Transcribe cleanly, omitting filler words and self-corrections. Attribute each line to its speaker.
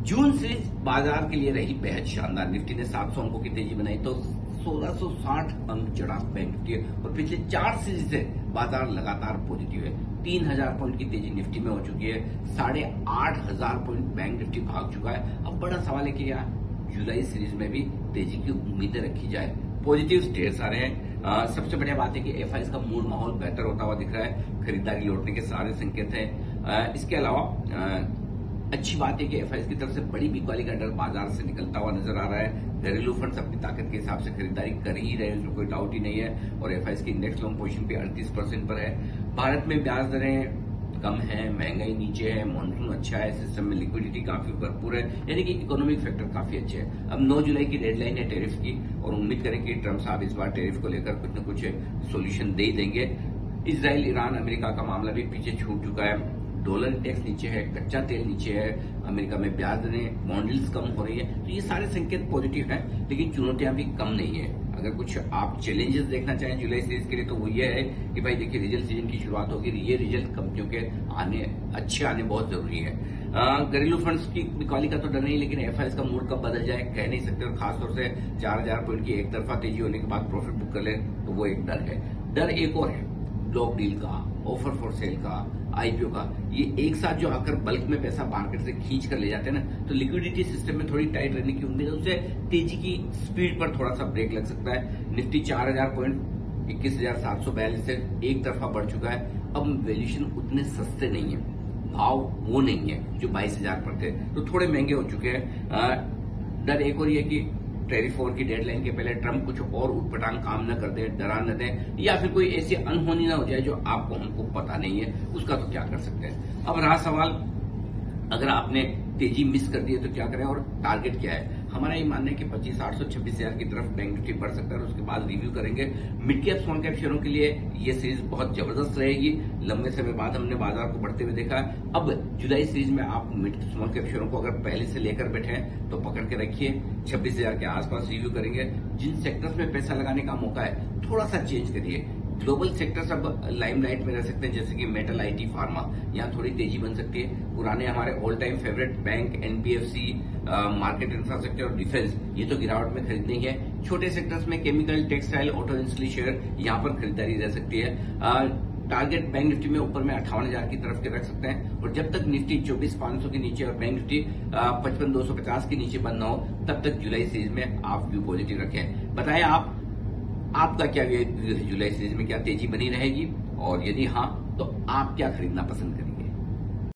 Speaker 1: जून से बाजार के लिए रही बेहद शानदार। निफ्टी ने 700 अंकों की तेजी बनाई तो 1660 अंक चढ़ा बैंक निफ्टी, और पिछले 4 सीरीज से बाजार लगातार पॉजिटिव है। 3000 पॉइंट की तेजी निफ्टी में हो चुकी है, 8500 पॉइंट बैंक निफ्टी भाग चुका है। अब बड़ा सवाल है कि क्या जुलाई सीरीज में भी तेजी की उम्मीदें रखी जाए। पॉजिटिव स्टेट्स आ रहे हैं। सबसे बढ़िया बात है कि एफआईएस का मूड माहौल बेहतर होता हुआ दिख रहा है, खरीदारी लौटने के सारे संकेत हैं। इसके अलावा अच्छी बात है कि एफआईएस की तरफ से बड़ी बिकवाली का डर बाजार से निकलता हुआ नजर आ रहा है। घरेलू फंड्स अपनी ताकत के हिसाब से खरीदारी कर ही रहे हैं, उसमें कोई डाउट ही नहीं है। और एफआईएस की इंडेक्स लॉन्ग पोजीशन पे 38% पर है। भारत में ब्याज दरें कम है, महंगाई नीचे है, मानसून अच्छा है, सिस्टम में लिक्विडिटी काफी भरपूर है, यानी कि इकोनॉमिक फैक्टर काफी अच्छे हैं। अब 9 जुलाई की डेडलाइन है टैरिफ की, और उम्मीद करें कि ट्रंप साहब इस बार टैरिफ को लेकर कुछ न कुछ सोल्यूशन दे ही देंगे। इजराइल, ईरान, अमेरिका का मामला भी पीछे छूट चुका है। डॉलर इंडेक्स नीचे है, कच्चा तेल नीचे है, अमेरिका में ब्याज दरें, बॉन्ड यील्ड्स कम हो रही है। तो ये सारे संकेत पॉजिटिव हैं, लेकिन चुनौतियां भी कम नहीं है। अगर कुछ आप चैलेंजेस देखना चाहें जुलाई सीरीज के लिए तो वो ये है कि भाई देखिए, रिजल्ट सीजन की शुरुआत होगी, ये रिजल्ट कंपनियों के अच्छे आने बहुत जरूरी है। घरेलू फंड्स की बिकवाली का तो डर नहीं, लेकिन एफआईएस का मूड कब बदल जाए कह नहीं सकते, और खासतौर से 4000 पॉइंट की एक तरफा तेजी होने के बाद प्रॉफिट बुक कर ले तो वो एक डर है। डर एक और है, ब्लॉक डील का, ऑफर फॉर सेल का, आईपीओ का। ये एक साथ जो आकर बल्क में पैसा मार्केट से खींच कर ले जाते हैं ना, तो लिक्विडिटी सिस्टम में थोड़ी टाइट रहने की उम्मीद है, उससे तेजी की स्पीड पर थोड़ा सा ब्रेक लग सकता है। निफ्टी 4000 पॉइंट 21,742 से एक तरफा बढ़ चुका है। अब वैल्यूएशन उतने सस्ते नहीं है, भाव वो नहीं है जो 22,000 पर थे, तो थोड़े महंगे हो चुके हैं। डर एक और ये कि टैरिफ वॉर की डेडलाइन के पहले ट्रंप कुछ और उटपटांग काम न कर दें, डरा न दें, या फिर कोई ऐसी अनहोनी ना हो जाए जो आपको हमको पता नहीं है, उसका तो क्या कर सकते हैं। अब रहा सवाल, अगर आपने तेजी मिस कर दी है तो क्या करें, और टारगेट क्या है। हमारा ये मानना है कि 25,826,000 की तरफ बैंक निफ्टी बढ़ सकता है, और उसके बाद रिव्यू करेंगे। मिड कैप स्मॉल कैप शेयरों के लिए ये सीरीज बहुत जबरदस्त रहेगी। लंबे समय बाद हमने बाजार को बढ़ते हुए देखा। अब जुलाई सीरीज में आप मिड स्मॉल कैप शेयरों को अगर पहले से लेकर बैठे हैं तो पकड़ के रखिए। 26,000 के आसपास रिव्यू करेंगे। जिन सेक्टर्स में पैसा लगाने का मौका है थोड़ा सा चेंज करिए। ग्लोबल सेक्टर्स अब लाइमलाइट में रह सकते हैं, जैसे कि मेटल, आईटी, फार्मा, यहाँ थोड़ी तेजी बन सकती है। पुराने हमारे all time favourite bank, NBFC, market infrastructure और डिफेंस, ये तो गिरावट में खरीदने ही है। छोटे सेक्टर्स में chemical, textile, auto industry share, यहाँ पर खरीदारी रह सकती है। टारगेट बैंक निफ्टी में ऊपर में 58,000 की तरफ के रख सकते हैं, और जब तक निफ्टी 24,500 के नीचे और बैंक निफ्टी 55,250 के नीचे बंद न हो, तब तक जुलाई सीरीज में आप व्यू पॉजिटिव रखें। बताएं आपका क्या व्यू है जुलाई सीरीज में, क्या तेजी बनी रहेगी, और यदि हाँ तो आप क्या खरीदना पसंद करें।